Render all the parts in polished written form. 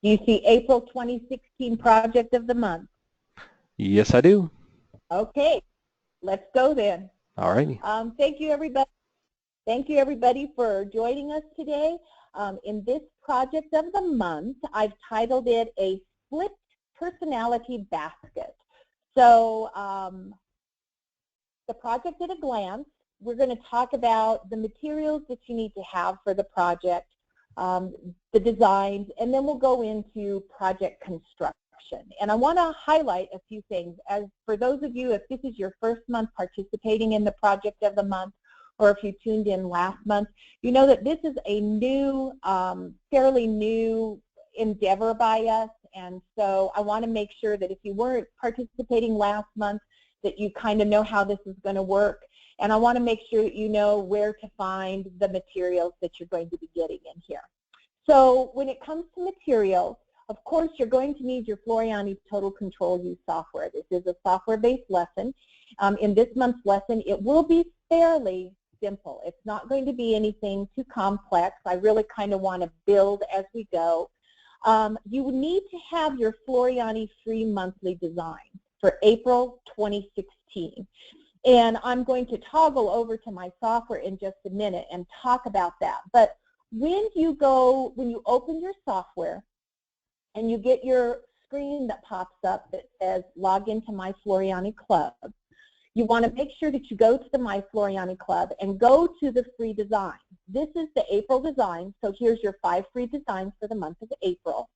Do you see April 2016 Project of the Month? Yes, I do. Okay, let's go then. All righty. Thank you, everybody. Thank you, everybody, for joining us today. In this Project of the Month, I've titled it a Split Personality Basket. So the project at a glance, we're going to talk about the materials that you need to have for the project, the designs, and then we'll go into project construction. And I want to highlight a few things. As for those of you, if this is your first month participating in the Project of the Month, or if you tuned in last month, you know that this is a new, fairly new endeavor by us. And so I want to make sure that if you weren't participating last month, that you kind of know how this is going to work. And I want to make sure that you know where to find the materials that you're going to be getting in here. So when it comes to materials, of course, you're going to need your Floriani Total Control U software. This is a software-based lesson. In this month's lesson, it will be fairly simple. It's not going to be anything too complex. I really kind of want to build as we go. You need to have your Floriani free monthly design for April 2016. And I'm going to toggle over to my software in just a minute and talk about that. But when you open your software and you get your screen that pops up that says log into My Floriani Club, you want to make sure that you go to the My Floriani Club and go to the free design. This is the April design, so here's your 5 free designs for the month of April.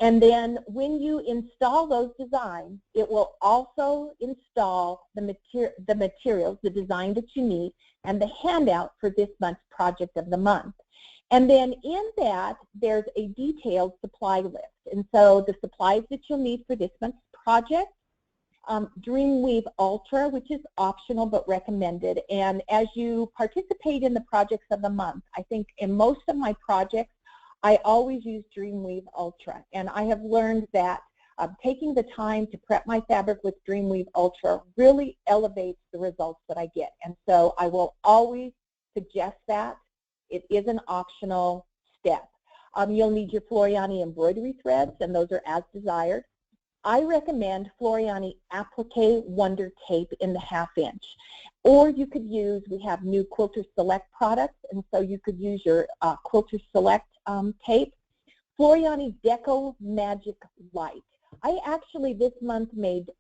And then when you install those designs, it will also install the materials, the design that you need, and the handout for this month's Project of the Month. And then in that, there's a detailed supply list. And so the supplies that you'll need for this month's project, Dreamweave Ultra, which is optional but recommended. And as you participate in the projects of the month, I think in most of my projects, I always use Dreamweave Ultra. And I have learned that taking the time to prep my fabric with Dreamweave Ultra really elevates the results that I get. And so I will always suggest that. It is an optional step. You'll need your Floriani embroidery threads, and those are as desired. I recommend Floriani Applique Wonder Tape in the 1/2 inch. Or you could use, we have new Quilter Select products, and so you could use your Quilter Select tape. Floriani Deco Magic Light. I actually this month made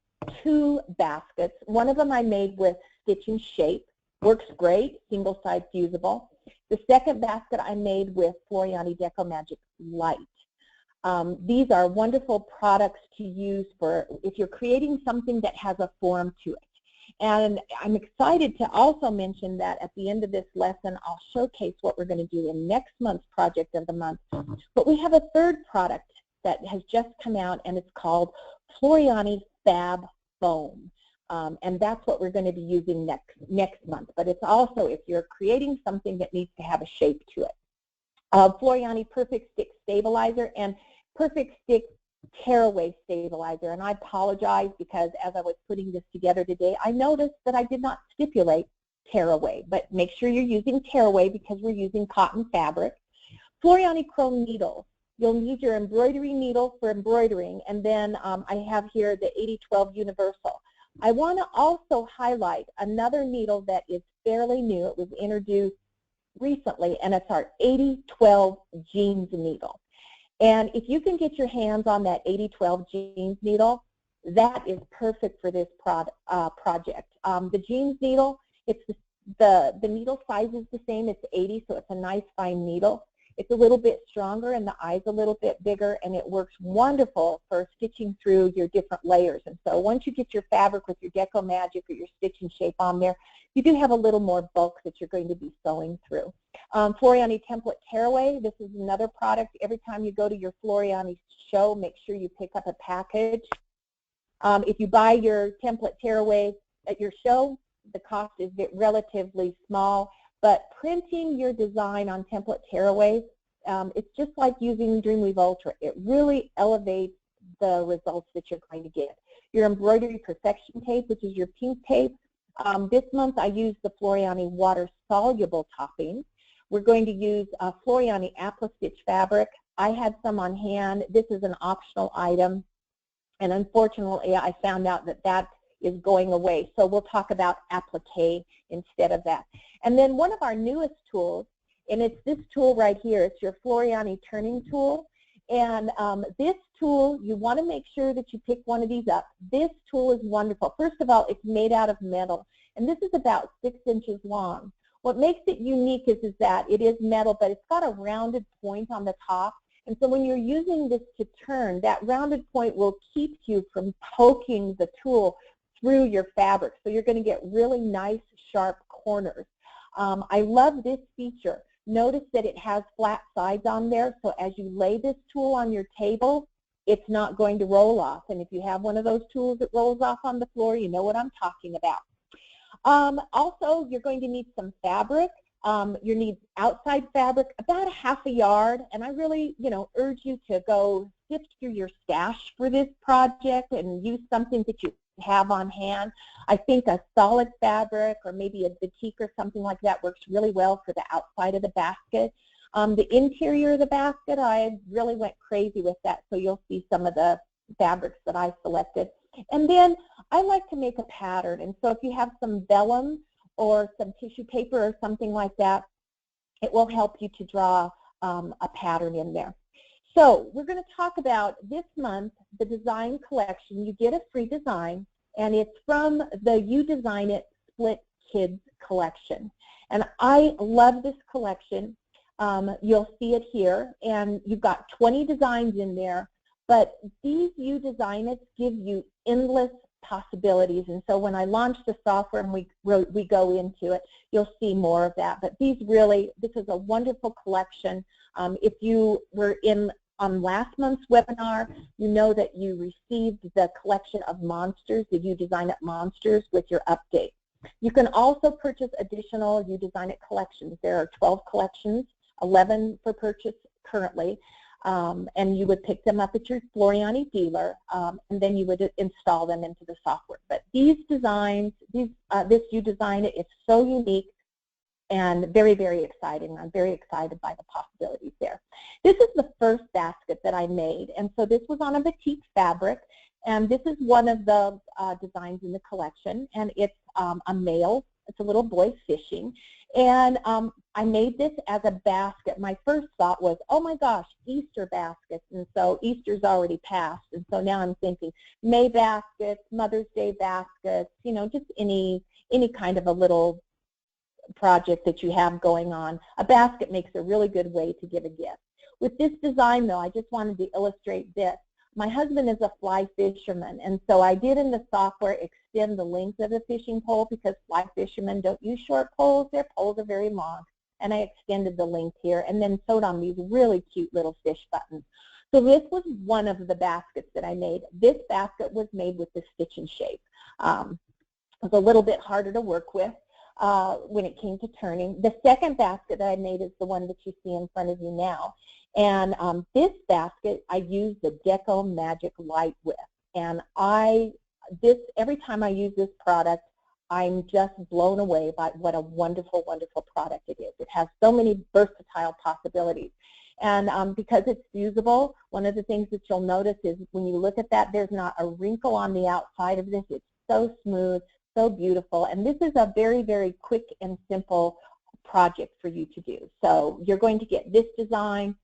2 baskets. One of them I made with Stitch and Shape. Works great, single side fusible. The second basket I made with Floriani Deco Magic Light. These are wonderful products to use for if you're creating something that has a form to it. And I'm excited to also mention that at the end of this lesson, I'll showcase what we're going to do in next month's Project of the Month. But we have a third product that has just come out, and it's called Floriani Fab Foam. And that's what we're going to be using next month. But it's also if you're creating something that needs to have a shape to it. Floriani Perfect Stick Stabilizer and Perfect Stick Tearaway Stabilizer. And I apologize because as I was putting this together today, I noticed that I did not stipulate tearaway. But make sure you're using tearaway because we're using cotton fabric. Floriani Chrome Needles. You'll need your embroidery needle for embroidering. And then I have here the 8012 Universal. I want to also highlight another needle that is fairly new. It was introduced recently, and it's our 8012 Jeans needle. And if you can get your hands on that 8012 Jeans needle, that is perfect for this project. The Jeans needle, it's the needle size is the same. It's 80, so it's a nice fine needle. It's a little bit stronger and the eye's a little bit bigger, and it works wonderful for stitching through your different layers. And so once you get your fabric with your Deco Magic or your Stitch and Shape on there, you do have a little more bulk that you're going to be sewing through. Floriani Template Tearaway, this is another product. Every time you go to your Floriani show, make sure you pick up a package. If you buy your Template Tearaway at your show, the cost is relatively small. But printing your design on Template Tearaway, it's just like using Dreamweave Ultra. It really elevates the results that you're going to get. Your Embroidery Perfection Tape, which is your pink tape. This month I used the Floriani Water Soluble Topping. We're going to use Floriani Applistitch fabric. I had some on hand. This is an optional item, and unfortunately I found out that that is going away. So we'll talk about applique instead of that. And then one of our newest tools, and it's this tool right here. It's your Floriani turning tool. And this tool, you want to make sure that you pick one of these up. This tool is wonderful. First of all, it's made out of metal, and this is about 6 inches long. What makes it unique is that it is metal, but it's got a rounded point on the top. And so when you're using this to turn, that rounded point will keep you from poking the tool through your fabric. So you're going to get really nice, sharp corners. I love this feature. Notice that it has flat sides on there, so as you lay this tool on your table, it's not going to roll off. And if you have one of those tools that rolls off on the floor, you know what I'm talking about. Also, you're going to need some fabric. You need outside fabric, about 1/2 yard, and I really, urge you to go sift through your stash for this project and use something that you have on hand. I think a solid fabric or maybe a batik or something like that works really well for the outside of the basket. The interior of the basket, I really went crazy with that, so you'll see some of the fabrics that I selected. And then I like to make a pattern, and so if you have some vellum or some tissue paper or something like that, it will help you to draw a pattern in there. So we're going to talk about this month, the design collection. You get a free design, and it's from the You Design It Split Kids collection. And I love this collection. You'll see it here, and you've got 20 designs in there, but these You Design It give you endless possibilities. And so when I launch the software and we go into it, you'll see more of that. But this is a wonderful collection. If you were on last month's webinar, you know that you received the collection of monsters, the You Design It monsters, with your update. You can also purchase additional You Design It collections. There are 12 collections, 11 for purchase currently, and you would pick them up at your Floriani dealer, and then you would install them into the software. But these designs, this You Design It is so unique and very, very exciting. I'm very excited by the possibilities there. This is the first basket that I made, and so this was on a batik fabric, and this is one of the designs in the collection, and it's a male. It's a little boy fishing, and I made this as a basket. My first thought was, oh my gosh, Easter baskets, and so Easter's already passed, and so now I'm thinking May baskets, Mother's Day baskets, just any kind of a little project that you have going on. A basket makes a really good way to give a gift. With this design, though, I just wanted to illustrate this. My husband is a fly fisherman, and so I did in the software extend the length of the fishing pole because fly fishermen don't use short poles. Their poles are very long, and I extended the length here and then sewed on these really cute little fish buttons. So this was one of the baskets that I made. This basket was made with the stitch and shape. It was a little bit harder to work with when it came to turning. The second basket that I made is the one that you see in front of you now. And this basket I use the Deco Magic Light with. And every time I use this product, I'm just blown away by what a wonderful, wonderful product it is. It has so many versatile possibilities. And because it's fusible, one of the things that you'll notice is when you look at that, there's not a wrinkle on the outside of this. It's so smooth, so beautiful. And this is a very, very quick and simple project for you to do. So you're going to get this design,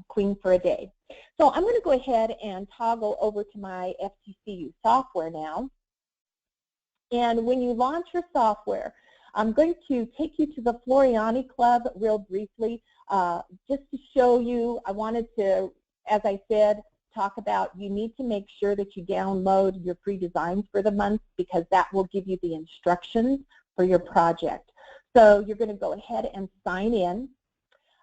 Queen for a Day. So I'm going to go ahead and toggle over to my FTC-U software now. And when you launch your software, I'm going to take you to the Floriani Club real briefly, just to show you. I wanted to, as I said, talk about you need to make sure that you download your free designs for the month because that will give you the instructions for your project. So you're going to go ahead and sign in.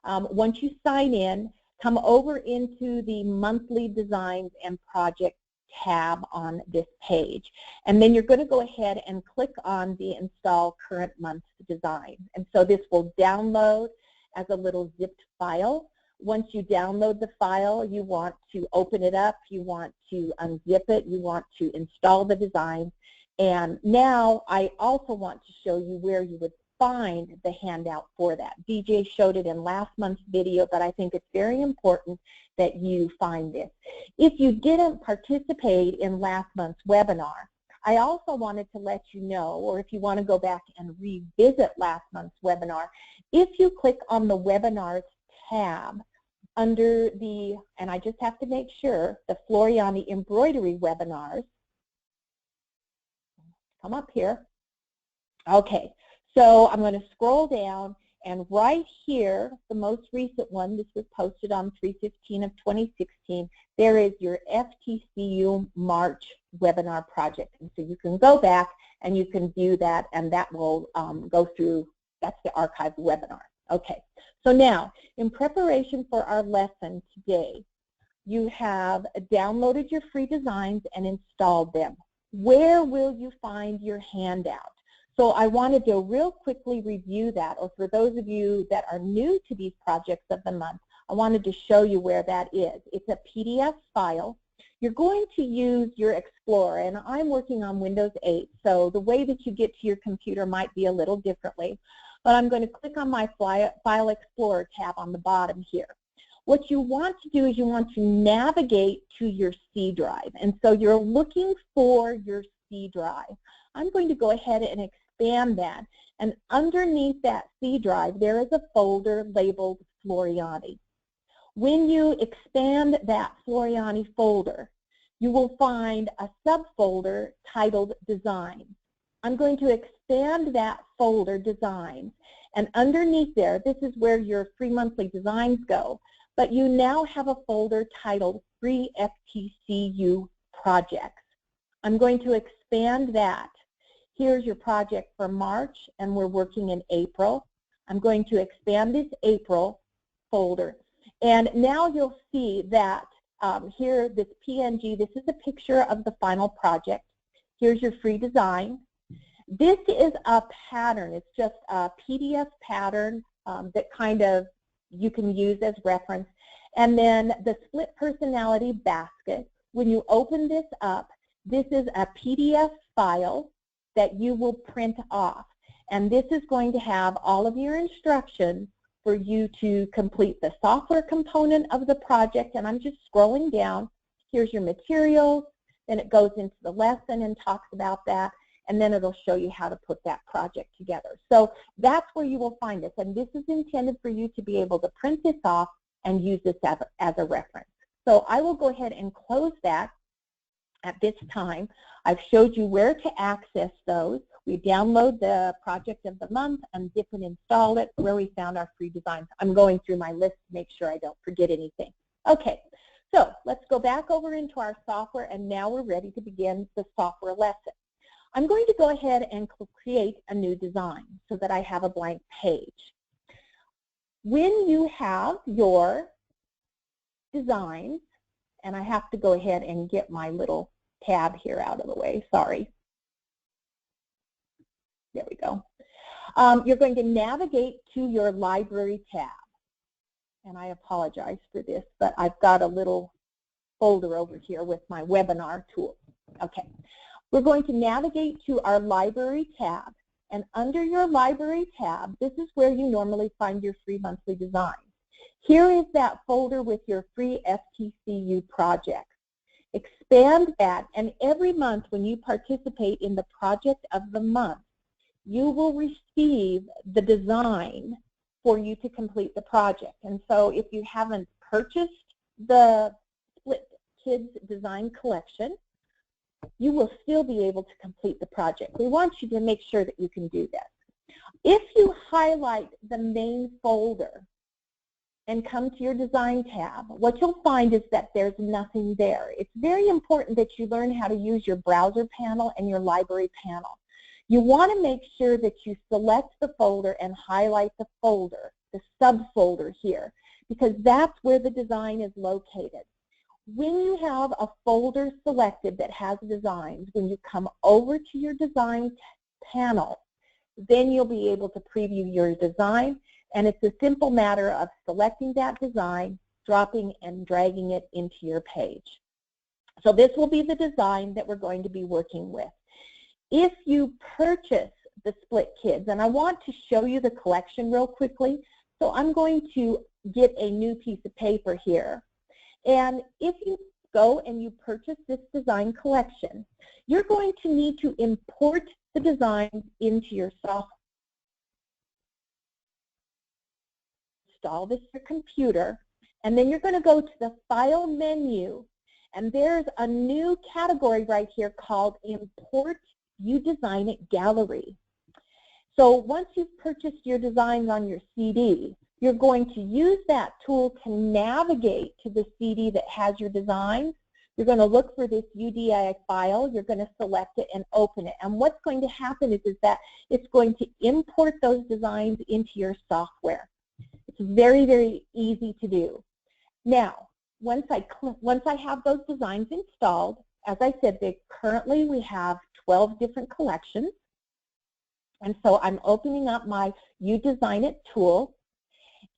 Once you sign in, come over into the monthly designs and project tab on this page. And then you're going to go ahead and click on the install current month's design. And so this will download as a little zipped file. Once you download the file, you want to open it up, you want to unzip it, you want to install the design. And now I also want to show you where you would find the handout for that. DJ showed it in last month's video, but I think it's very important that you find this. If you didn't participate in last month's webinar, I also wanted to let you know, or if you want to go back and revisit last month's webinar, if you click on the Webinars tab under the, and I just have to make sure, the Floriani Embroidery Webinars, come up here. Okay, so I'm going to scroll down, and right here, the most recent one, this was posted on 3/15 of 2016, there is your FTC-U March webinar project. And so you can go back and you can view that, and that will go through, that's the archived webinar. Okay, so now, in preparation for our lesson today, you have downloaded your free designs and installed them. Where will you find your handout? So I wanted to real quickly review that, or for those of you that are new to these projects of the month, I wanted to show you where that is. It's a PDF file. You're going to use your Explorer, and I'm working on Windows 8, so the way that you get to your computer might be a little differently. But I'm going to click on my File Explorer tab on the bottom here. What you want to do is you want to navigate to your C drive, and so you're looking for your C drive. I'm going to go ahead and expand that, and underneath that C drive there is a folder labeled Floriani. When you expand that Floriani folder, you will find a subfolder titled Designs. I'm going to expand that folder, Designs, and underneath there, this is where your free monthly designs go, but you now have a folder titled Free FTC-U Projects. I'm going to expand that. Here's your project for March, and we're working in April. I'm going to expand this April folder. And now you'll see that here, this PNG, this is a picture of the final project. Here's your free design. This is a pattern. It's just a PDF pattern that kind of you can use as reference. And then the split personality basket, when you open this up, this is a PDF file that you will print off. And this is going to have all of your instructions for you to complete the software component of the project. And I'm just scrolling down. Here's your materials. Then it goes into the lesson and talks about that. And then it'll show you how to put that project together. So that's where you will find this. And this is intended for you to be able to print this off and use this as a reference. So I will go ahead and close that at this time. I've showed you where to access those. We download the project of the month and dip and install it, where we found our free designs. I'm going through my list to make sure I don't forget anything. Okay, so let's go back over into our software, and now we're ready to begin the software lesson. I'm going to go ahead and create a new design so that I have a blank page. When you have your designs, and I have to go ahead and get my little tab here out of the way, sorry. There we go. You're going to navigate to your library tab. And I apologize for this, but I've got a little folder over here with my webinar tool. Okay. We're going to navigate to our library tab. And under your library tab, this is where you normally find your free monthly designs. Here is that folder with your free FTC-U projects. Expand that, and every month when you participate in the project of the month, you will receive the design for you to complete the project. And so if you haven't purchased the Split Kids Design Collection, you will still be able to complete the project. We want you to make sure that you can do this. If you highlight the main folder and come to your design tab, what you'll find is that there's nothing there. It's very important that you learn how to use your browser panel and your library panel. You want to make sure that you select the folder and highlight the folder, the subfolder here, because that's where the design is located. When you have a folder selected that has designs, when you come over to your design panel, then you'll be able to preview your design, and it's a simple matter of selecting that design, dropping and dragging it into your page. So this will be the design that we're going to be working with. If you purchase the Split Kids, and I want to show you the collection real quickly. So I'm going to get a new piece of paper here. And if you go and you purchase this design collection, you're going to need to import the designs into your software. Install this on your computer, and then you're going to go to the File menu, and there's a new category right here called Import UDesignIt Gallery. So once you've purchased your designs on your CD, you're going to use that tool to navigate to the CD that has your designs. You're going to look for this UDI file, you're going to select it and open it. And what's going to happen is that it's going to import those designs into your software. It's very, very easy to do. Now, once I have those designs installed, as I said, currently we have 12 different collections. And so I'm opening up my UDesignIt tool.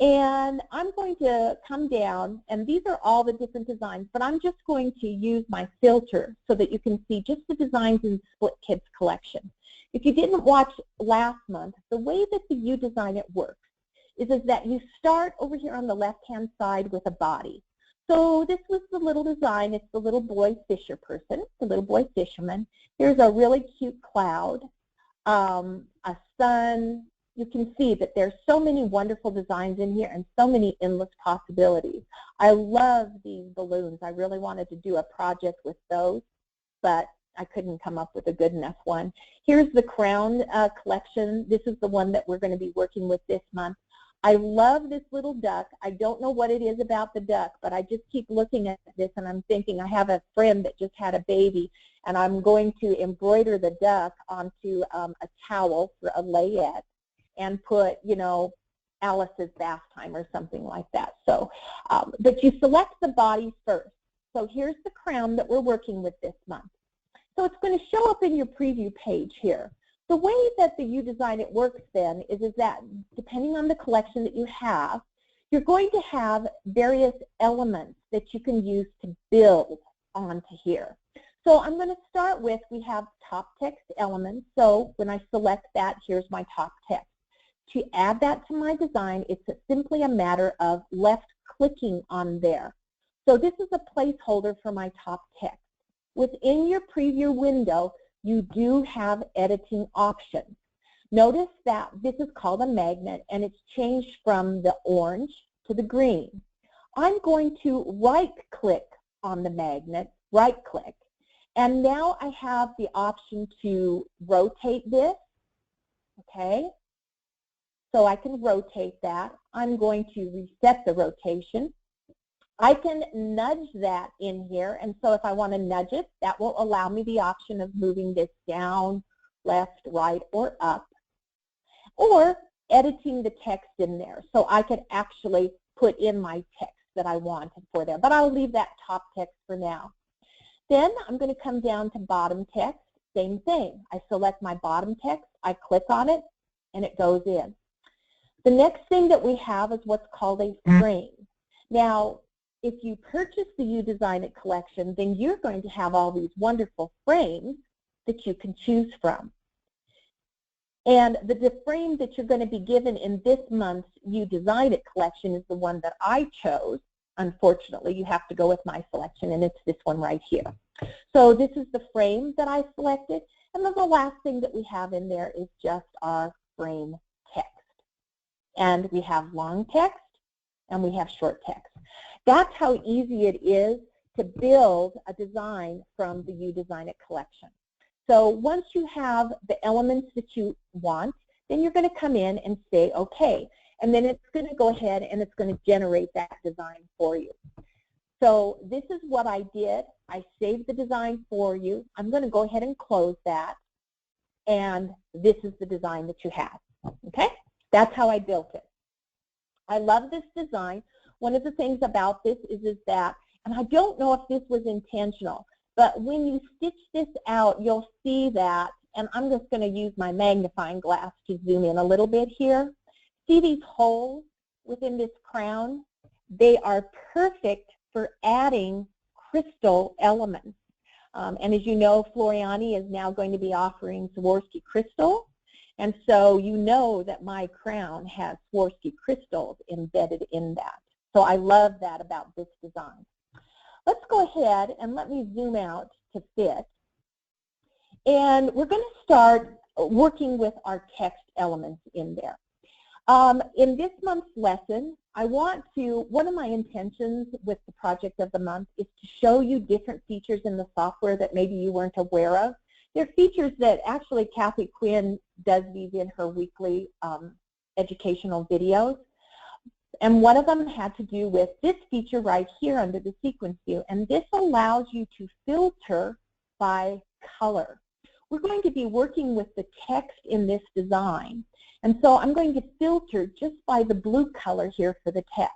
And I'm going to come down, and these are all the different designs, but I'm just going to use my filter so that you can see just the designs in Split Kids collection. If you didn't watch last month, the way that the UDesignIt works is that you start over here on the left-hand side with a body. So this was the little design. It's the little boy fisher person, the little boy fisherman. Here's a really cute cloud, a sun. You can see that there's so many wonderful designs in here and so many endless possibilities. I love these balloons. I really wanted to do a project with those, but I couldn't come up with a good enough one. Here's the crown collection. This is the one that we're going to be working with this month. I love this little duck. I don't know what it is about the duck, but I just keep looking at this and I'm thinking I have a friend that just had a baby, and I'm going to embroider the duck onto a towel for a layette and put, you know, Alice's bath time or something like that. So, but you select the body first. So here's the crown that we're working with this month. So it's going to show up in your preview page here. The way that the UDesignIt works then is that depending on the collection that you have, you're going to have various elements that you can use to build onto here. So I'm going to start with, we have top text elements. So when I select that, here's my top text. To add that to my design, it's simply a matter of left-clicking on there. So this is a placeholder for my top text. Within your preview window, you do have editing options. Notice that this is called a magnet, and it's changed from the orange to the green. I'm going to right-click on the magnet, right-click, and now I have the option to rotate this, okay? So I can rotate that. I'm going to reset the rotation. I can nudge that in here, and so if I want to nudge it, that will allow me the option of moving this down, left, right, or up, or editing the text in there. So I could actually put in my text that I wanted for there, but I'll leave that top text for now. Then I'm going to come down to bottom text, same thing. I select my bottom text, I click on it, and it goes in. The next thing that we have is what's called a frame. Now, if you purchase the UDesignIt collection, then you're going to have all these wonderful frames that you can choose from. And the frame that you're going to be given in this month's UDesignIt collection is the one that I chose. Unfortunately, you have to go with my selection, and it's this one right here. So this is the frame that I selected, and then the last thing that we have in there is just our frame text. And we have long text, and we have short text. That's how easy it is to build a design from the UDesignIt collection. So once you have the elements that you want, then you're going to come in and say, okay. And then it's going to go ahead and it's going to generate that design for you. So this is what I did. I saved the design for you. I'm going to go ahead and close that. And this is the design that you have. Okay? That's how I built it. I love this design. One of the things about this is that, and I don't know if this was intentional, but when you stitch this out, you'll see that, and I'm just going to use my magnifying glass to zoom in a little bit here. See these holes within this crown? They are perfect for adding crystal elements. And as you know, Floriani is now going to be offering Swarovski crystal. And so you know that my crown has Swarovski crystals embedded in that. So I love that about this design. Let's go ahead and let me zoom out to fit. And we're going to start working with our text elements in there. In this month's lesson, one of my intentions with the project of the month is to show you different features in the software that maybe you weren't aware of. They're features that actually Kathy Quinn does these in her weekly educational videos. And one of them had to do with this feature right here under the sequence view. And this allows you to filter by color. We're going to be working with the text in this design. And so I'm going to filter just by the blue color here for the text.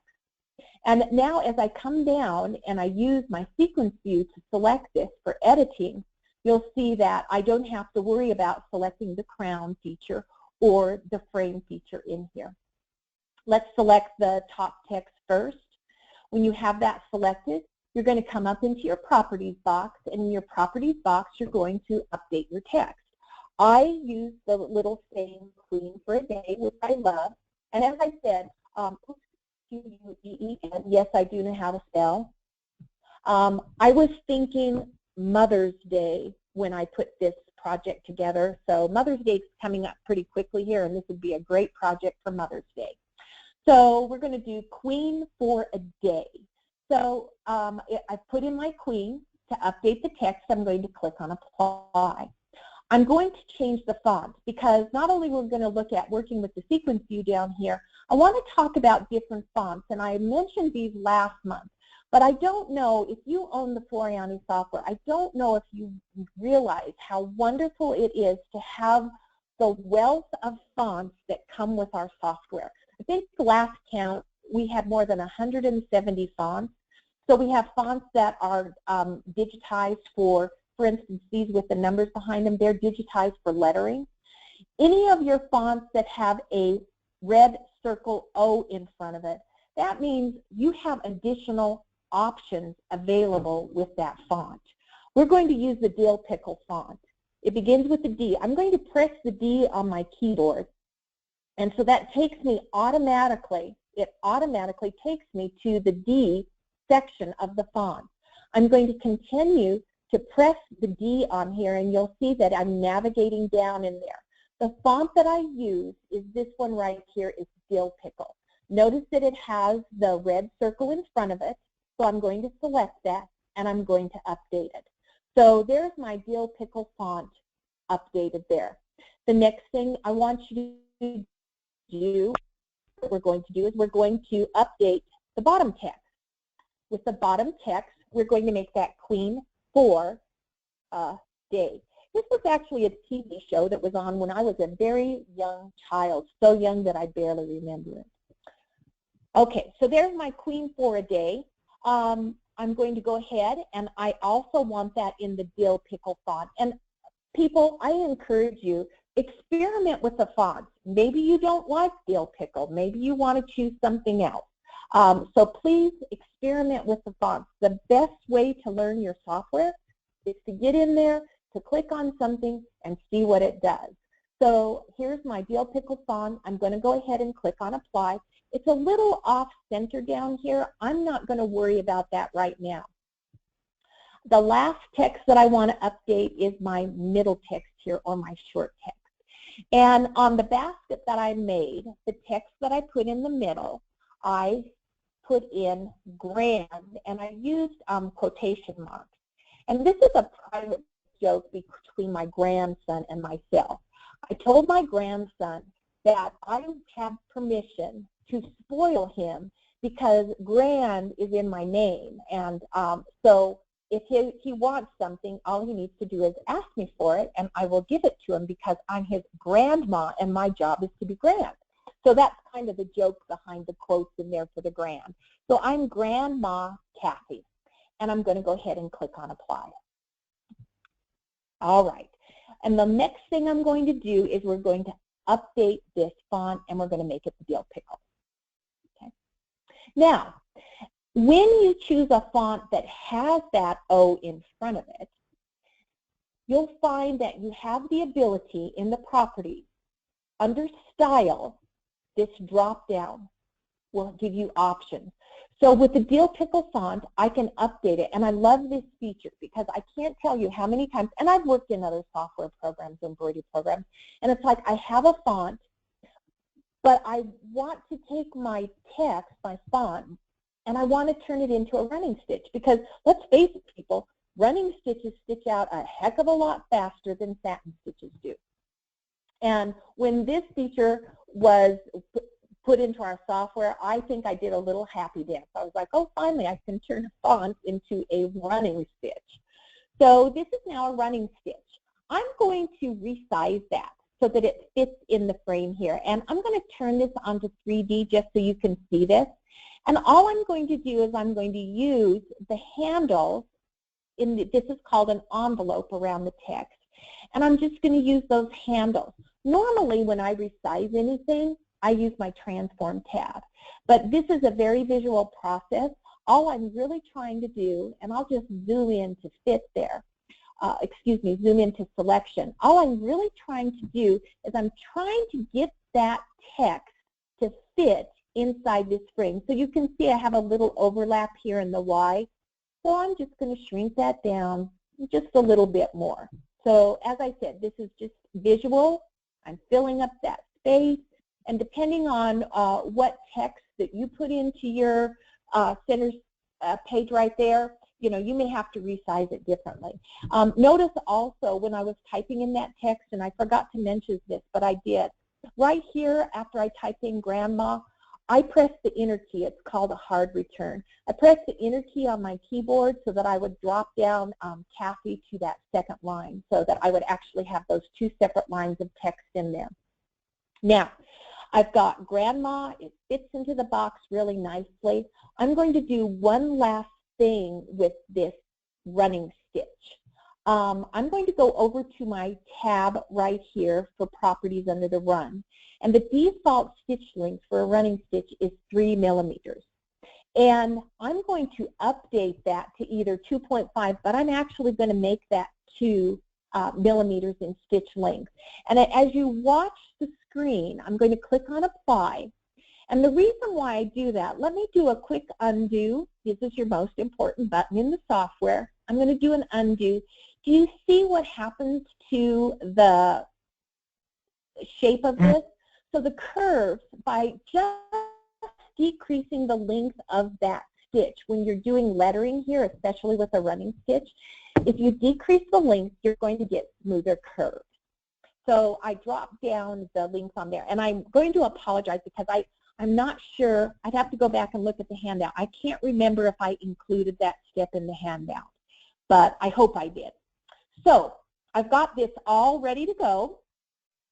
And now as I come down and I use my sequence view to select this for editing, you'll see that I don't have to worry about selecting the crown feature or the frame feature in here. Let's select the top text first. When you have that selected, you're going to come up into your properties box, and in your properties box, you're going to update your text. I use the little saying "Queen for a Day," which I love. And as I said, Q-U-E-E-N, yes, I do know how to spell. I was thinking Mother's Day when I put this project together. So Mother's Day is coming up pretty quickly here, and this would be a great project for Mother's Day. So we're going to do Queen for a Day. So I put in my queen. To update the text, I'm going to click on Apply. I'm going to change the font because not only we're going to look at working with the sequence view down here, I want to talk about different fonts. And I mentioned these last month, but I don't know if you own the Floriani software, I don't know if you realize how wonderful it is to have the wealth of fonts that come with our software. I think the last count, we had more than 170 fonts. So we have fonts that are digitized for instance, these with the numbers behind them, they're digitized for lettering. Any of your fonts that have a red circle O in front of it, that means you have additional options available with that font. We're going to use the Dill Pickle font. It begins with a D. I'm going to press the D on my keyboard. And so that takes me automatically, it automatically takes me to the D section of the font. I'm going to continue to press the D on here, and you'll see that I'm navigating down in there. The font that I use is this one right here, is Dill Pickle. Notice that it has the red circle in front of it, so I'm going to select that, and I'm going to update it. So there's my Dill Pickle font updated there. The next thing I want you to do, what we're going to do is we're going to update the bottom text. With the bottom text, we're going to make that Queen for a Day. This was actually a TV show that was on when I was a very young child, so young that I barely remember it. Okay, so there's my Queen for a Day. I'm going to go ahead, and I also want that in the Dill Pickle font. And people, I encourage you, experiment with the fonts. Maybe you don't like Dill Pickle. Maybe you want to choose something else. So please experiment with the fonts. The best way to learn your software is to get in there, to click on something, and see what it does. So here's my Dill Pickle font. I'm going to go ahead and click on Apply. It's a little off-center down here. I'm not going to worry about that right now. The last text that I want to update is my middle text here, or my short text. And on the basket that I made, the text that I put in the middle, I put in grand, and I used quotation marks. And this is a private joke between my grandson and myself. I told my grandson that I have permission to spoil him because grand is in my name. And so if he wants something, all he needs to do is ask me for it, and I will give it to him because I'm his grandma, and my job is to be grand. So that's kind of the joke behind the quotes in there for the grand. So I'm Grandma Kathy, and I'm going to go ahead and click on Apply. All right. And the next thing I'm going to do is we're going to update this font, and we're going to make it the Dill Pickle. Okay. Now, when you choose a font that has that O in front of it, you'll find that you have the ability in the properties under Style, this drop down will give you options. So with the Dill Pickle font, I can update it, and I love this feature because I can't tell you how many times, and I've worked in other software programs, embroidery programs, and it's like I have a font, but I want to take my text, my font, and I want to turn it into a running stitch because, let's face it, people, running stitches stitch out a heck of a lot faster than satin stitches do. And when this feature was put into our software, I think I did a little happy dance. I was like, oh, finally, I can turn a font into a running stitch. So this is now a running stitch. I'm going to resize that so that it fits in the frame here. And I'm going to turn this onto 3D just so you can see this. And all I'm going to do is I'm going to use the handles. This is called an envelope around the text. And I'm just going to use those handles. Normally, when I resize anything, I use my transform tab. But this is a very visual process. All I'm really trying to do, and I'll just zoom in to fit there, zoom into selection. All I'm really trying to do is I'm trying to get that text to fit inside this frame. So you can see I have a little overlap here in the Y. So I'm just going to shrink that down just a little bit more. So as I said, this is just visual. I'm filling up that space. And depending on what text that you put into your center page right there, you know, you may have to resize it differently. Notice also when I was typing in that text, and I forgot to mention this, but I did. Right here, after I type in grandma, I press the enter key. It's called a hard return. I press the enter key on my keyboard so that I would drop down Kathy to that second line so that I would actually have those two separate lines of text in there. Now, I've got grandma. It fits into the box really nicely. I'm going to do one last thing with this running stitch. I'm going to go over to my tab right here for properties under the run. And the default stitch length for a running stitch is 3 millimeters. And I'm going to update that to either 2.5, but I'm actually going to make that 2 millimeters in stitch length. And as you watch the screen, I'm going to click on Apply. And the reason why I do that, let me do a quick undo. This is your most important button in the software. I'm going to do an undo. Do you see what happens to the shape of this? So the curve, by just decreasing the length of that stitch, when you're doing lettering here, especially with a running stitch, if you decrease the length, you're going to get smoother curves. So I dropped down the length on there. And I'm going to apologize because I'm not sure. I'd have to go back and look at the handout. I can't remember if I included that step in the handout, but I hope I did. So I've got this all ready to go.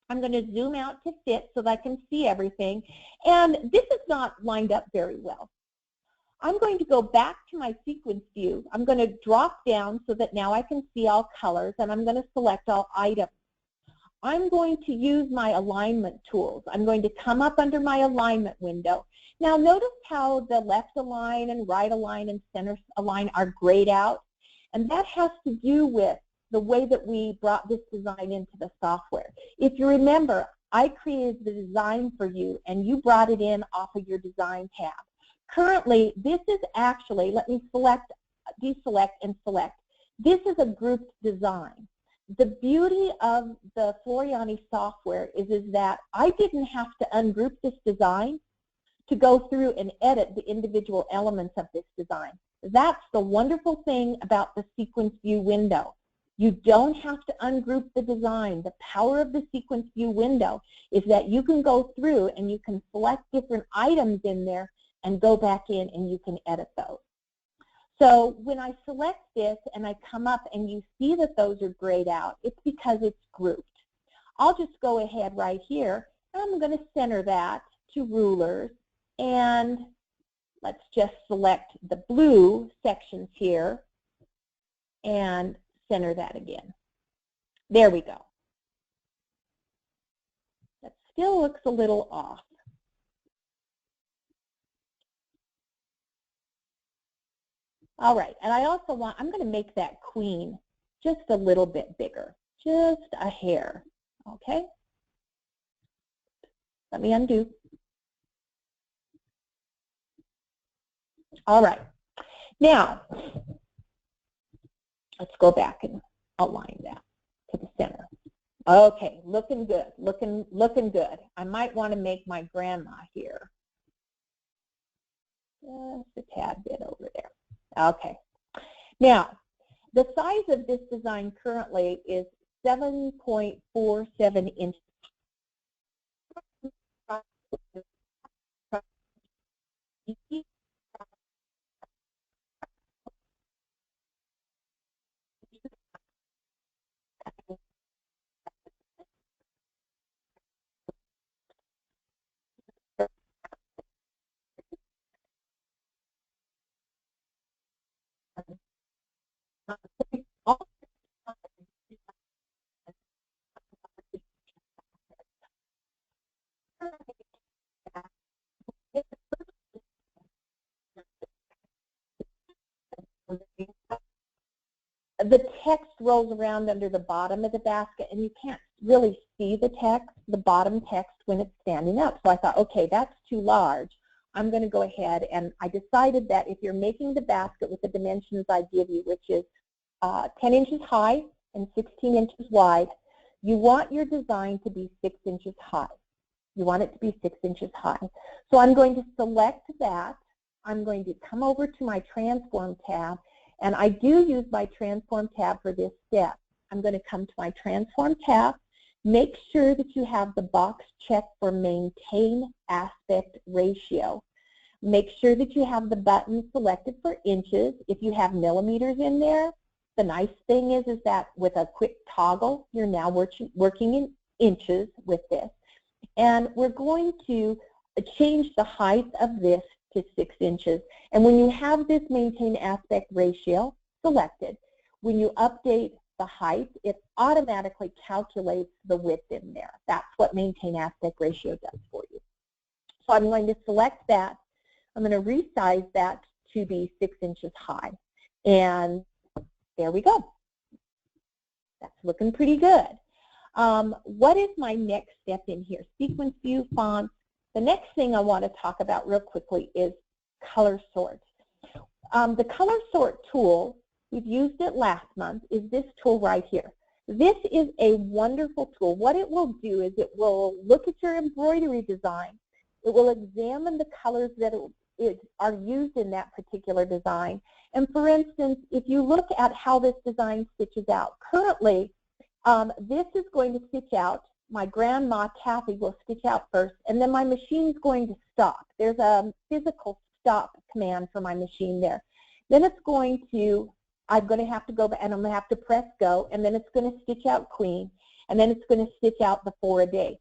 I'm going to zoom out to fit so that I can see everything. And this is not lined up very well. I'm going to go back to my sequence view. I'm going to drop down so that now I can see all colors, and I'm going to select all items. I'm going to use my alignment tools. I'm going to come up under my alignment window. Now notice how the left align and right align and center align are grayed out. And that has to do with the way that we brought this design into the software. If you remember, I created the design for you and you brought it in off of your design tab. Currently, this is actually, let me select, deselect, and select. This is a grouped design. The beauty of the Floriani software is that I didn't have to ungroup this design to go through and edit the individual elements of this design. That's the wonderful thing about the sequence view window. You don't have to ungroup the design. The power of the sequence view window is that you can go through and you can select different items in there and go back in and you can edit those. So when I select this and I come up and you see that those are grayed out, it's because it's grouped. I'll just go ahead right here and I'm going to center that to rulers, and let's just select the blue sections here and center that again. There we go. That still looks a little off. All right, and I also want, I'm going to make that queen just a little bit bigger, just a hair, okay? Let me undo. All right. Now, let's go back and align that to the center. Okay, looking good, looking good. I might want to make my grandma here just a tad bit over there. Okay. Now, the size of this design currently is 7.47 inches. The text rolls around under the bottom of the basket, and you can't really see the text, the bottom text, when it's standing up. So I thought, okay, that's too large. I'm going to go ahead, and I decided that if you're making the basket with the dimensions I give you, which is 10 inches high and 16 inches wide, you want your design to be 6 inches high. You want it to be 6 inches high. So I'm going to select that. I'm going to come over to my Transform tab, and I do use my Transform tab for this step. I'm going to come to my Transform tab. Make sure that you have the box checked for Maintain Aspect Ratio. Make sure that you have the button selected for inches. If you have millimeters in there, the nice thing is that with a quick toggle, you're now working in inches with this. And we're going to change the height of this to 6 inches. And when you have this Maintain Aspect Ratio selected, when you update the height, it automatically calculates the width in there. That's what Maintain Aspect Ratio does for you. So I'm going to select that. I'm going to resize that to be 6 inches high. And there we go. That's looking pretty good. What is my next step in here? Sequence view, fonts. The next thing I want to talk about real quickly is color sort. The color sort tool, we've used it last month, is this tool right here. This is a wonderful tool. What it will do is it will look at your embroidery design. It will examine the colors that are used in that particular design. And for instance, if you look at how this design stitches out, currently this is going to stitch out. My grandma, Kathy, will stitch out first, and then my machine's going to stop. There's a physical stop command for my machine there. Then it's going to, I'm going to have to go back, and I'm going to have to press go, and then it's going to stitch out Queen, and then it's going to stitch out the 4 a day.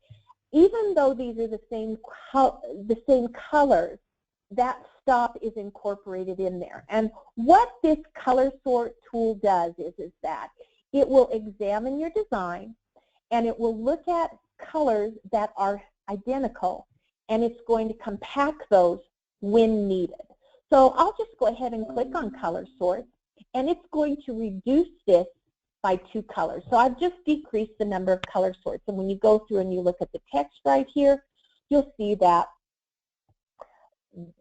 Even though these are the same colors, that stop is incorporated in there. And what this color sort tool does is that it will examine your design, and it will look at colors that are identical, and it's going to compact those when needed. So I'll just go ahead and click on color sort, and it's going to reduce this by 2 colors. So I've just decreased the number of color sorts, and when you go through and you look at the text right here, you'll see that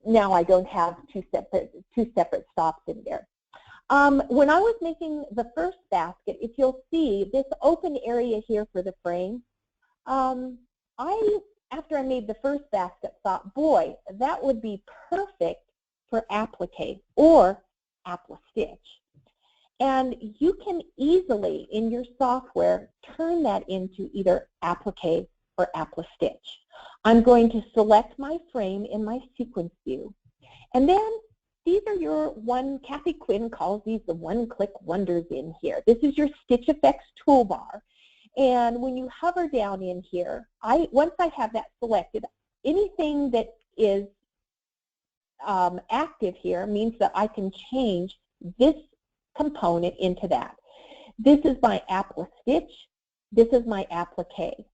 now I don't have two separate stops in there. When I was making the first basket, if you'll see this open area here for the frame, after I made the first basket, thought, boy, that would be perfect for applique or Applistitch. And you can easily, in your software, turn that into either applique or Applistitch. I'm going to select my frame in my sequence view, and then these are your Kathy Quinn calls these the one-click wonders in here. This is your Stitch Effects toolbar. And when you hover down in here, once I have that selected, anything that is active here means that I can change this component into that. This is my Applistitch. This is my applique.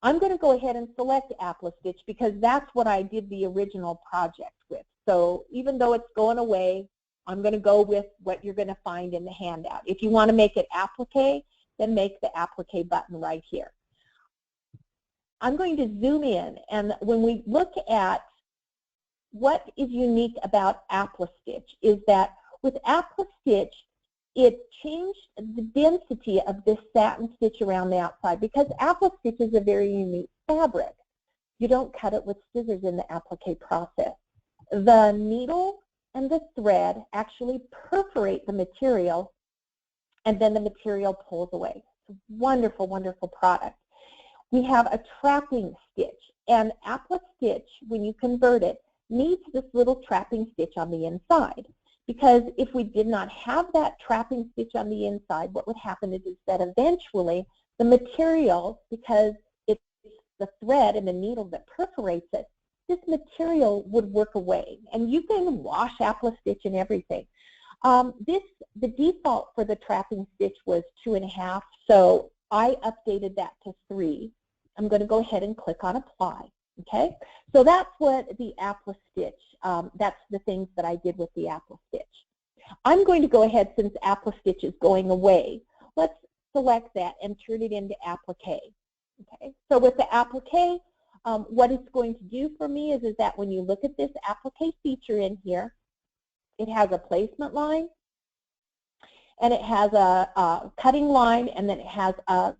I'm going to go ahead and select Applistitch because that's what I did the original project with. So even though it's going away, I'm going to go with what you're going to find in the handout. If you want to make it applique, then make the applique button right here. I'm going to zoom in, and when we look at what is unique about Applistitch is that with Applistitch, it changed the density of this satin stitch around the outside because Applistitch is a very unique fabric. You don't cut it with scissors in the applique process. The needle and the thread actually perforate the material, and then the material pulls away. It's a wonderful, wonderful product. We have a trapping stitch, and Applistitch, when you convert it, needs this little trapping stitch on the inside. Because if we did not have that trapping stitch on the inside, what would happen is that eventually the material, because it's the thread and the needle that perforates it, this material would work away. And you can wash Applistitch and everything. The default for the trapping stitch was 2.5, so I updated that to 3. I'm going to go ahead and click on apply. Okay, so that's what the Applistitch, that's the things that I did with the Applistitch. I'm going to go ahead, since Applistitch is going away, let's select that and turn it into applique. Okay, so with the applique, what it's going to do for me is that when you look at this applique feature in here, it has a placement line, and it has a cutting line, and then it has a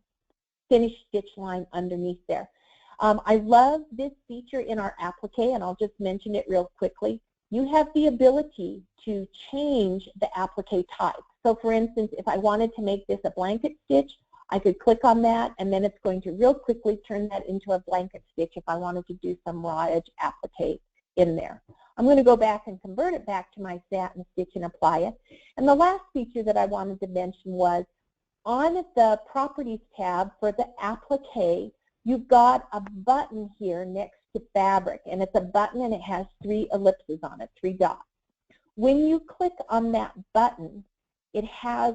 finished stitch line underneath there. I love this feature in our applique, and I'll just mention it real quickly. You have the ability to change the applique type. So for instance, if I wanted to make this a blanket stitch, I could click on that, and then it's going to real quickly turn that into a blanket stitch if I wanted to do some raw edge applique in there. I'm going to go back and convert it back to my satin stitch and apply it. And the last feature that I wanted to mention was on the Properties tab for the applique, you've got a button here next to fabric, and it's a button and it has 3 ellipses on it, 3 dots. When you click on that button, it has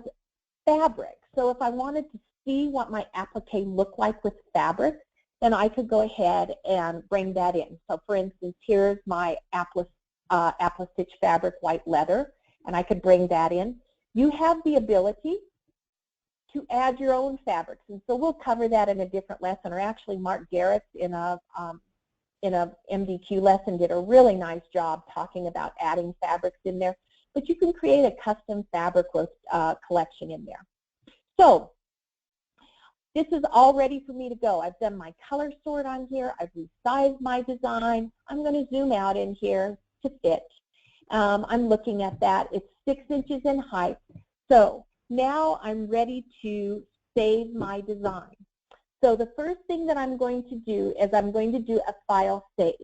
fabric. So if I wanted to see what my applique looked like with fabric, then I could go ahead and bring that in. So for instance, here's my Applistitch fabric white leather, and I could bring that in. You have the ability to add your own fabrics, and so we'll cover that in a different lesson, or actually Mark Garrett's in a MDQ lesson did a really nice job talking about adding fabrics in there, but you can create a custom fabric collection in there. So this is all ready for me to go. I've done my color sort on here. I've resized my design. I'm going to zoom out in here to fit. I'm looking at that. It's 6 inches in height. So now I'm ready to save my design. So the first thing that I'm going to do is I'm going to do a file save.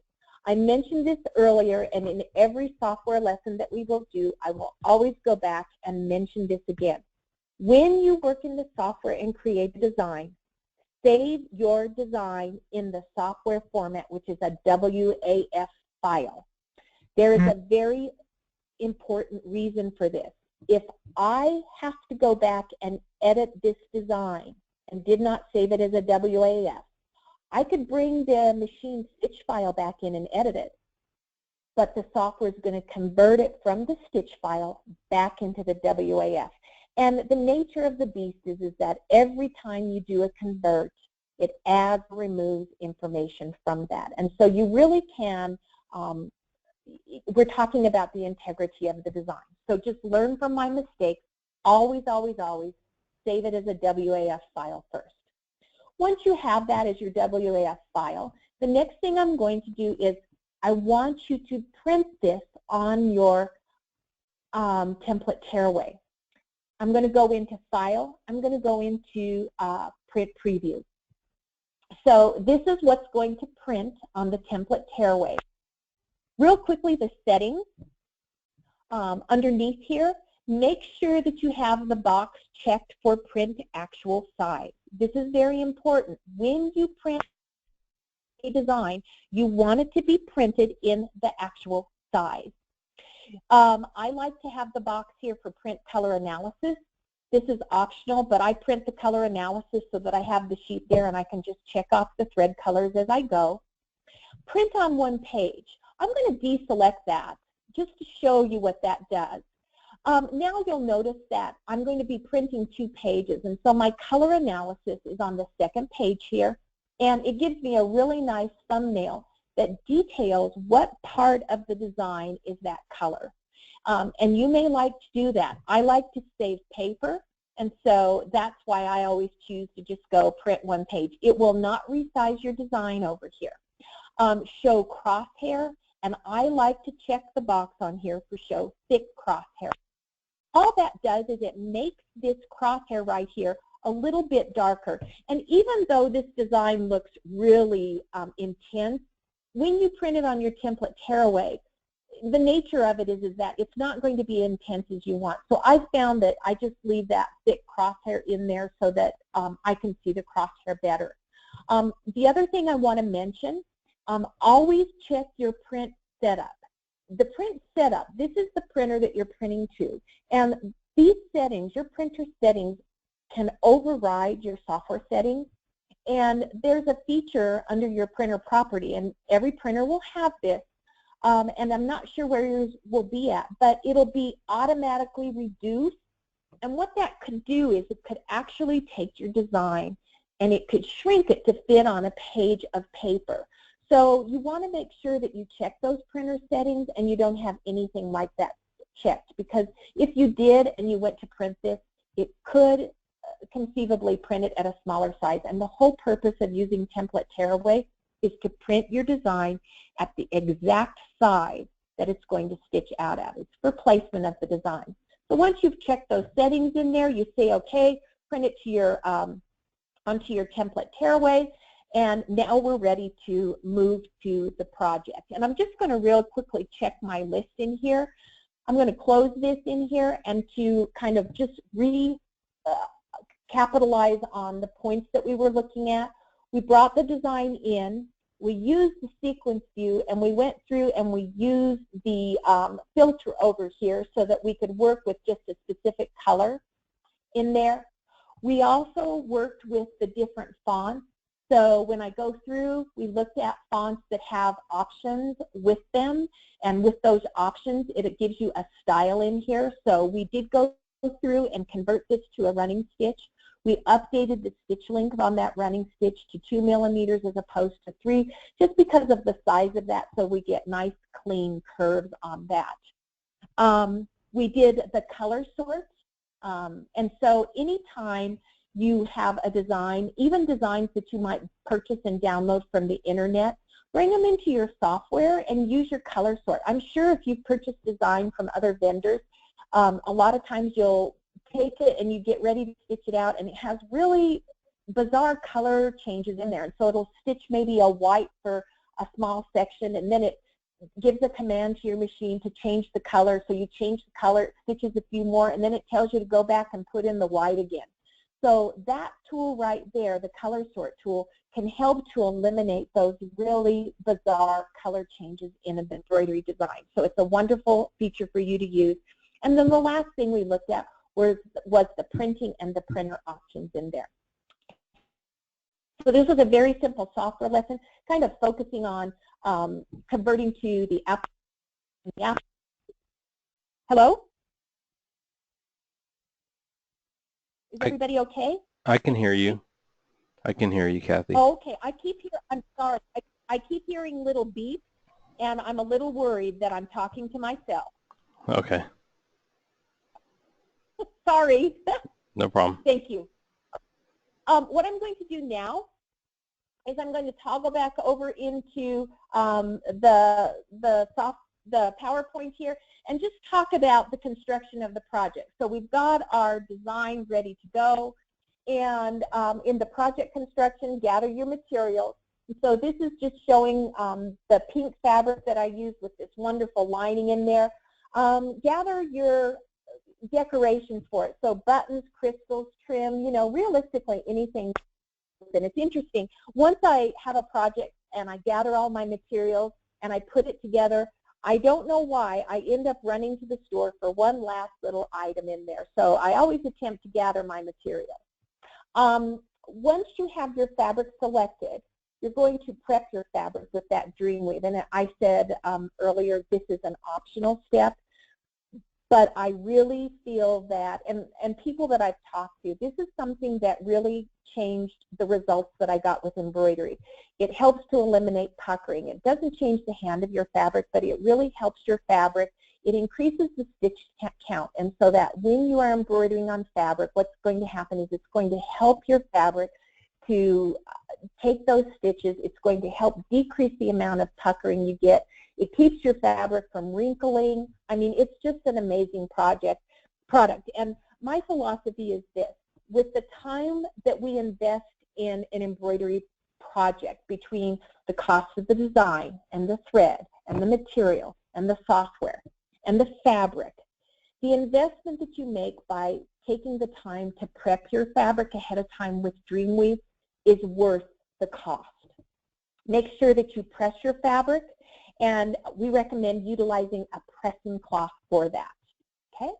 I mentioned this earlier, and in every software lesson that we will do, I will always go back and mention this again. When you work in the software and create a design, save your design in the software format, which is a WAF file. There is a very important reason for this. If I have to go back and edit this design and did not save it as a WAF, I could bring the machine stitch file back in and edit it, but the software is going to convert it from the stitch file back into the WAF. And the nature of the beast is that every time you do a convert, it adds or removes information from that. And so you really can, we're talking about the integrity of the design. So just learn from my mistakes. Always, always, always save it as a WAF file first. Once you have that as your WAF file, the next thing I'm going to do is I want you to print this on your template tearaway. I'm going to go into File. I'm going to go into Print Preview. So this is what's going to print on the template tearaway. Real quickly, the settings underneath here, make sure that you have the box checked for print actual size. This is very important. When you print a design, you want it to be printed in the actual size. I like to have the box here for print color analysis. This is optional, but I print the color analysis so that I have the sheet there and I can just check off the thread colors as I go. Print on one page. I'm going to deselect that just to show you what that does. Now you'll notice that I'm going to be printing 2 pages, and so my color analysis is on the 2nd page here. and it gives me a really nice thumbnail that details what part of the design is that color. And you may like to do that. I like to save paper, and so that's why I always choose to just go print one page. It will not resize your design over here. Show crosshair, and I like to check the box on here for show thick crosshair. All that does is it makes this crosshair right here a little bit darker. And even though this design looks really intense, when you print it on your template tearaway, the nature of it is that it's not going to be intense as you want. So I found that I just leave that thick crosshair in there so that I can see the crosshair better. The other thing I want to mention, always check your print setup. The print setup, this is the printer that you're printing to. And these settings, your printer settings, can override your software settings. And there's a feature under your printer property, and every printer will have this. And I'm not sure where yours will be at, but it'll be automatically reduced. And what that could do is it could actually take your design and it could shrink it to fit on a page of paper. So you want to make sure that you check those printer settings and you don't have anything like that checked, because if you did and you went to print this, it could conceivably print it at a smaller size. And the whole purpose of using template tearaway is to print your design at the exact size that it's going to stitch out at. It's for placement of the design. So once you've checked those settings in there, you say, okay, print it to your onto your template tearaway, and now we're ready to move to the project. And I'm just going to real quickly check my list in here. I'm going to close this in here and to kind of just capitalize on the points that we were looking at. We brought the design in, we used the sequence view, and we went through and we used the filter over here so that we could work with just a specific color in there. We also worked with the different fonts. So when I go through, we looked at fonts that have options with them, and with those options, it gives you a style in here. So we did go through and convert this to a running stitch. We updated the stitch length on that running stitch to 2 millimeters as opposed to 3, just because of the size of that, so we get nice clean curves on that. We did the color sort, and so anytime you have a design, even designs that you might purchase and download from the internet, bring them into your software and use your color sort. I'm sure if you've purchased design from other vendors, a lot of times you'll take it and you get ready to stitch it out, and it has really bizarre color changes in there. And so it'll stitch maybe a white for a small section, and then it gives a command to your machine to change the color. So you change the color, it stitches a few more, and then it tells you to go back and put in the white again. So that tool right there, the color sort tool, can help to eliminate those really bizarre color changes in an embroidery design. So it's a wonderful feature for you to use. And then the last thing we looked at was the printing and the printer options in there. So this was a very simple software lesson, kind of focusing on converting to the app. Hello? Is everybody okay? I can hear you. I can hear you, Kathy. Oh, okay. I'm sorry. I keep hearing little beeps, and I'm a little worried that I'm talking to myself. Okay. Sorry. No problem. Thank you. What I'm going to do now is I'm going to toggle back over into the PowerPoint here and just talk about the construction of the project. So we've got our design ready to go, and in the project construction, gather your materials. So this is just showing the pink fabric that I used with this wonderful lining in there. Gather your decorations for it. So buttons, crystals, trim, you know, realistically anything. And it's interesting, once I have a project and I gather all my materials and I put it together, I don't know why, I end up running to the store for one last little item in there. So I always attempt to gather my materials. Once you have your fabric selected, you're going to prep your fabric with that dream weave. And I said earlier, this is an optional step. But I really feel that, and people that I've talked to, this is something that really changed the results that I got with embroidery. It helps to eliminate puckering. It doesn't change the hand of your fabric, but it really helps your fabric. It increases the stitch count, and so that when you are embroidering on fabric, what's going to happen is it's going to help your fabric to take those stitches. It's going to help decrease the amount of puckering you get. It keeps your fabric from wrinkling. I mean, it's just an amazing product. And my philosophy is this: with the time that we invest in an embroidery project, between the cost of the design and the thread and the material and the software and the fabric, the investment that you make by taking the time to prep your fabric ahead of time with Dreamweave is worth the cost. Make sure that you press your fabric, and we recommend utilizing a pressing cloth for that. Okay?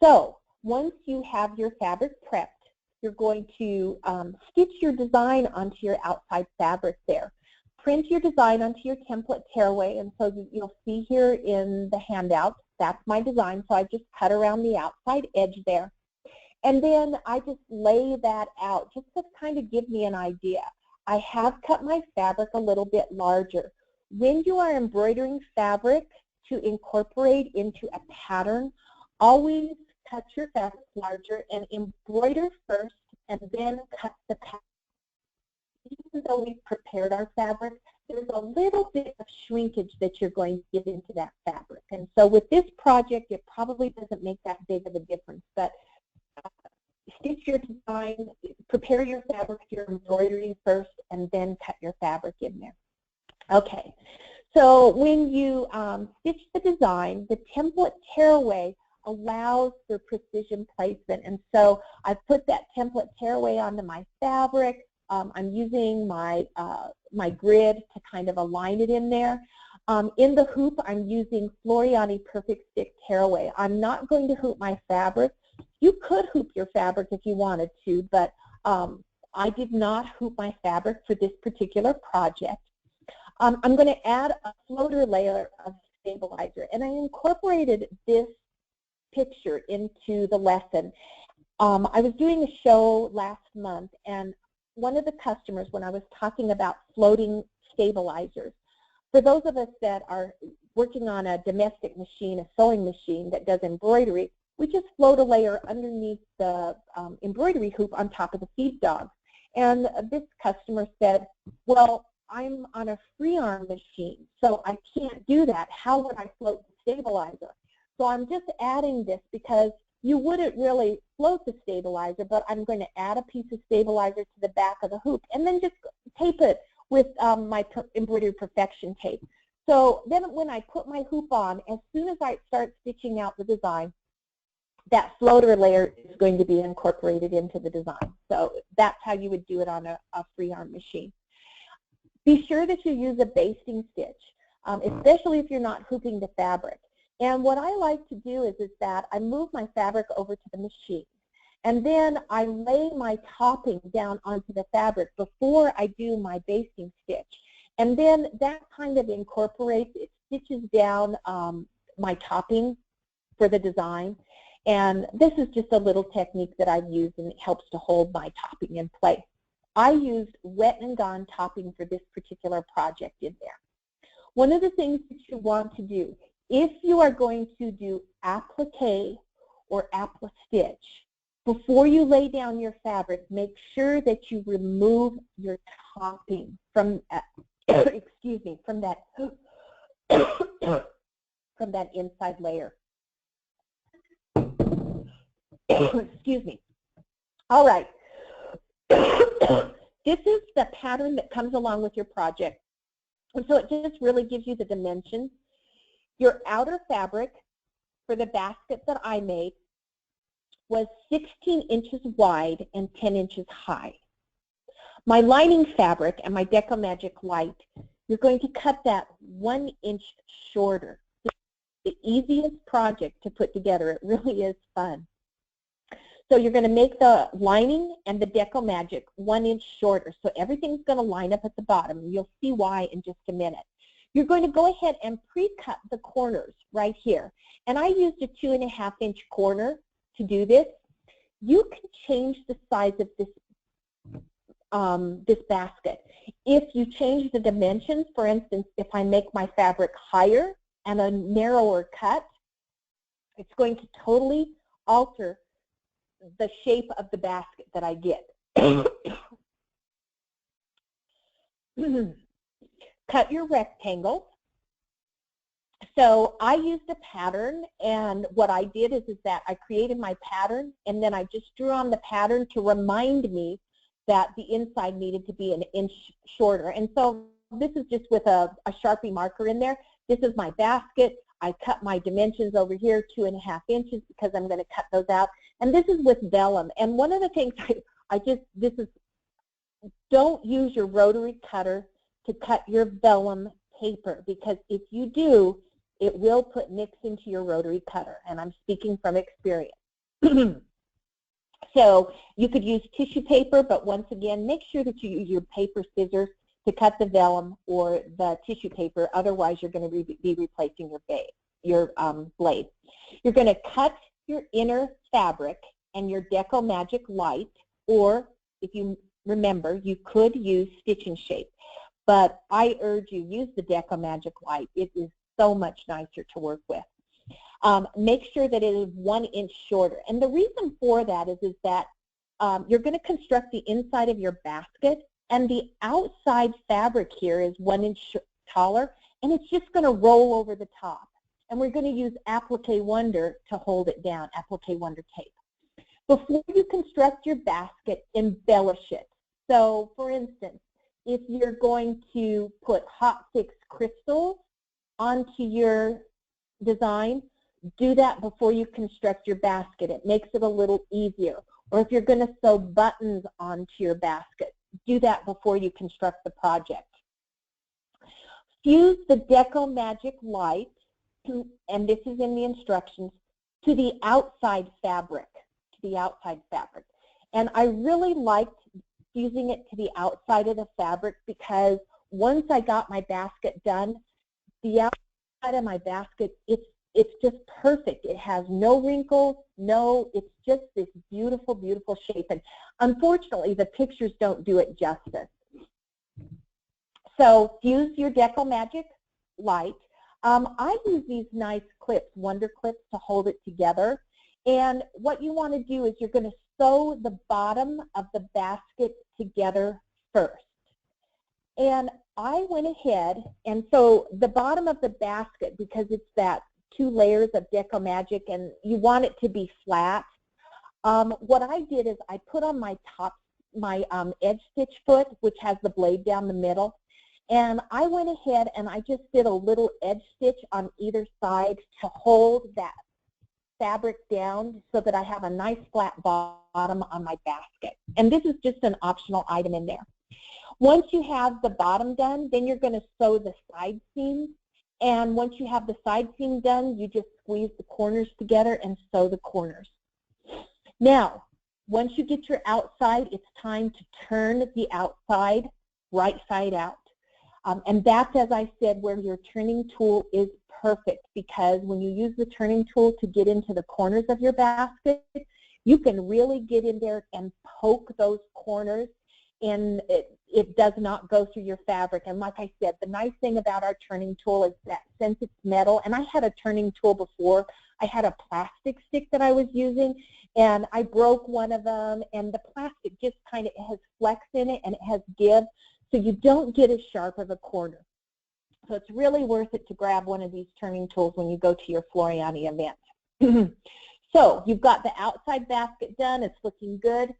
So once you have your fabric prepped, you're going to stitch your design onto your outside fabric there. Print your design onto your template tearaway, and so you'll see here in the handout, that's my design. So I just cut around the outside edge there. And then I just lay that out just to kind of give me an idea. I have cut my fabric a little bit larger. When you are embroidering fabric to incorporate into a pattern, always cut your fabric larger and embroider first and then cut the pattern. Even though we've prepared our fabric, there's a little bit of shrinkage that you're going to get into that fabric. And so with this project, it probably doesn't make that big of a difference. But stitch your design, prepare your fabric, your embroidery first, and then cut your fabric in there. Okay, so when you stitch the design, the template tearaway allows for precision placement. And so I put that template tearaway onto my fabric. I'm using my, my grid to kind of align it in there. In the hoop, I'm using Floriani Perfect Stick tearaway. I'm not going to hoop my fabric. You could hoop your fabric if you wanted to, but I did not hoop my fabric for this particular project. I'm going to add a floater layer of stabilizer, and I incorporated this picture into the lesson. I was doing a show last month, and one of the customers, when I was talking about floating stabilizers, for those of us that are working on a domestic machine, a sewing machine that does embroidery, we just float a layer underneath the embroidery hoop on top of the feed dog. And this customer said, well, I'm on a free arm machine, so I can't do that. How would I float the stabilizer? So I'm just adding this because you wouldn't really float the stabilizer, but I'm going to add a piece of stabilizer to the back of the hoop and then just tape it with my embroidery perfection tape. So then when I put my hoop on, as soon as I start stitching out the design, that floater layer is going to be incorporated into the design. So that's how you would do it on a free arm machine. Be sure that you use a basting stitch, especially if you're not hooping the fabric. And what I like to do is that I move my fabric over to the machine, and then I lay my topping down onto the fabric before I do my basting stitch. And then that kind of incorporates, it stitches down my topping for the design. And this is just a little technique that I've used, and it helps to hold my topping in place. I used wet and gone topping for this particular project in there. One of the things that you want to do, if you are going to do applique or applistitch, before you lay down your fabric, make sure that you remove your topping from, excuse me, from that, from that inside layer. Excuse me. All right. This is the pattern that comes along with your project. And so it just really gives you the dimensions. Your outer fabric for the basket that I made was 16 inches wide and 10 inches high. My lining fabric and my Deco Magic Light, you're going to cut that 1 inch shorter. It's the easiest project to put together. It really is fun. So you're going to make the lining and the Deco Magic 1 inch shorter. So everything's going to line up at the bottom. You'll see why in just a minute. you're going to go ahead and pre-cut the corners right here. And I used a 2.5-inch corner to do this. You can change the size of this basket. If you change the dimensions, for instance, if I make my fabric higher and a narrower cut, it's going to totally alter the shape of the basket that I get. Cut your rectangles. So I used a pattern, and what I did is that I created my pattern, and then I just drew on the pattern to remind me that the inside needed to be 1 inch shorter. And so this is just with a Sharpie marker in there. This is my basket. I cut my dimensions over here, 2.5 inches, because I'm going to cut those out. And this is with vellum. And one of the things don't use your rotary cutter to cut your vellum paper, because if you do, it will put nicks into your rotary cutter, and I'm speaking from experience. So you could use tissue paper, but once again, make sure that you use your paper scissors to cut the vellum or the tissue paper. Otherwise, you're going to be replacing your blade. You're going to cut your inner fabric and your Deco Magic Light, or if you remember, you could use Stitch and Shape. But I urge you, use the Deco Magic Light. It is so much nicer to work with. Make sure that it is 1 inch shorter. And the reason for that is that you're going to construct the inside of your basket, and the outside fabric here is 1 inch taller, and it's just going to roll over the top. And we're going to use Applique Wonder to hold it down, Applique Wonder tape. Before you construct your basket, embellish it. So, for instance, if you're going to put Hot Fix crystals onto your design, do that before you construct your basket. It makes it a little easier. Or if you're going to sew buttons onto your basket, do that before you construct the project. Fuse the Deco Magic Light, and this is in the instructions, to the outside fabric, And I really liked fusing it to the outside of the fabric, because once I got my basket done, the outside of my basket, it's just perfect. It has no wrinkles, it's just this beautiful, beautiful shape. And unfortunately, the pictures don't do it justice. So fuse your Deco Magic Light. I use these nice clips, Wonder Clips, to hold it together. And what you want to do is you're going to sew the bottom of the basket together first. And I went ahead, and so the bottom of the basket, because it's that 2 layers of Deco Magic and you want it to be flat, what I did is I put on my edge stitch foot, which has the blade down the middle, and I went ahead and I just did a little edge stitch on either side to hold that fabric down so that I have a nice flat bottom on my basket. And this is just an optional item in there. Once you have the bottom done, then you're going to sew the side seams. And once you have the side seam done, you just squeeze the corners together and sew the corners. Now, once you get your outside, it's time to turn the outside right side out. And that's, as I said, where your turning tool is perfect, because when you use the turning tool to get into the corners of your basket, you can really get in there and poke those corners, and it does not go through your fabric. And like I said, the nice thing about our turning tool is that since it's metal, and I had a turning tool before, I had a plastic stick that I was using, and I broke one of them, and the plastic just kind of has flex in it, and it has give, so you don't get as sharp of a corner. So it's really worth it to grab one of these turning tools when you go to your Floriani event. So you've got the outside basket done. It's looking good.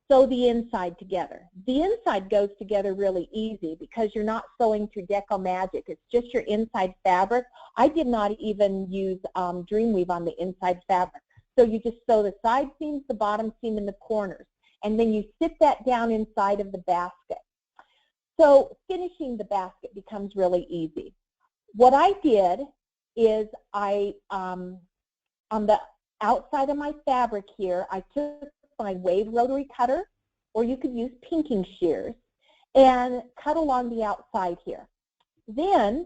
Sew the inside together. The inside goes together really easy because you're not sewing through Deco Magic. It's just your inside fabric. I did not even use Dreamweave on the inside fabric. So you just sew the side seams, the bottom seam, and the corners. And then you sit that down inside of the basket. So finishing the basket becomes really easy. What I did is on the outside of my fabric here, I took my wave rotary cutter, or you could use pinking shears, and cut along the outside here. Then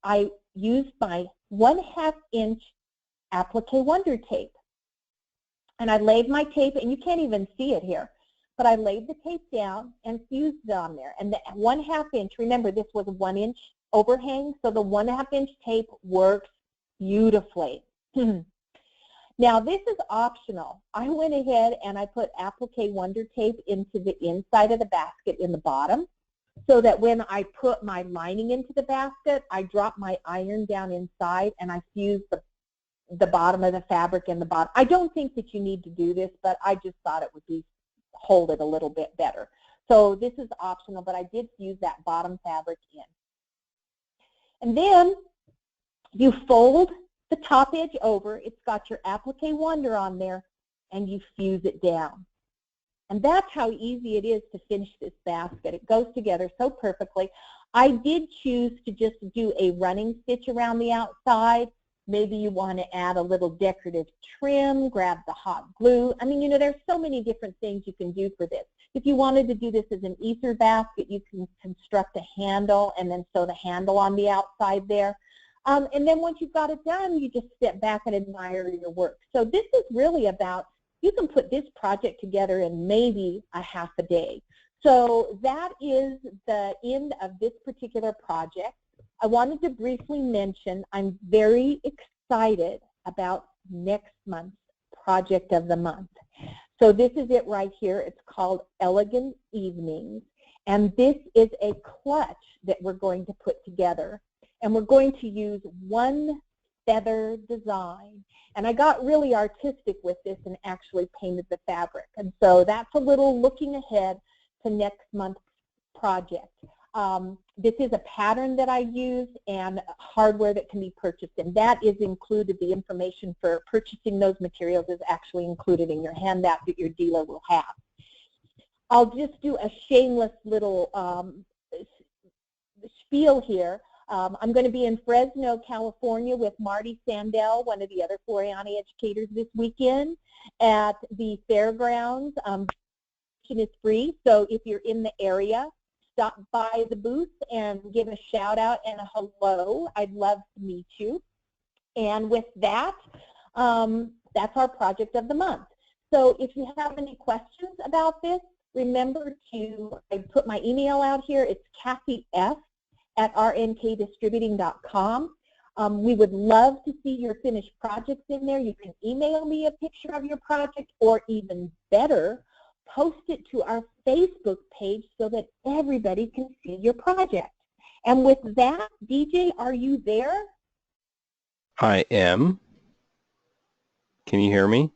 I used my 1/2 inch applique Wonder tape. And I laid my tape, and you can't even see it here, but I laid the tape down and fused it on there. And the 1/2 inch, remember this was a 1 inch overhang, so the 1/2 inch tape works beautifully. Now this is optional. I went ahead and I put applique Wonder tape into the inside of the basket in the bottom, so that when I put my lining into the basket, I drop my iron down inside and I fuse the bottom of the fabric and the bottom. I don't think that you need to do this, but I just thought it would hold it a little bit better. So this is optional, but I did fuse that bottom fabric in. And then you fold the top edge over. It's got your applique Wonder on there, and you fuse it down. And that's how easy it is to finish this basket. It goes together so perfectly. I did choose to just do a running stitch around the outside. Maybe you want to add a little decorative trim, grab the hot glue. I mean, you know, there's so many different things you can do for this. If you wanted to do this as an Easter basket, you can construct a handle and then sew the handle on the outside there. And then once you've got it done, you just step back and admire your work. So this is really about, you can put this project together in maybe a half a day. So that is the end of this particular project. I wanted to briefly mention I'm very excited about next month's project of the month. So this is it right here. It's called Elegant Evenings, and this is a clutch that we're going to put together. And we're going to use one feather design. And I got really artistic with this and actually painted the fabric. And so that's a little looking ahead to next month's project. This is a pattern that I use and hardware that can be purchased, and that is included. The information for purchasing those materials is actually included in your handout that your dealer will have. I'll just do a shameless little spiel here. I'm going to be in Fresno, California with Marty Sandell, one of the other Floriani educators, this weekend at the fairgrounds. It's free, so if you're in the area, stop by the booth and give a shout out and a hello. I'd love to meet you. And with that, that's our project of the month. So if you have any questions about this, remember to, I put my email out here. It's kathyf@rnkdistributing.com. We would love to see your finished projects in there. You can email me a picture of your project, or even better, post it to our Facebook page so that everybody can see your project. And with that, DJ, are you there? I am. Can you hear me?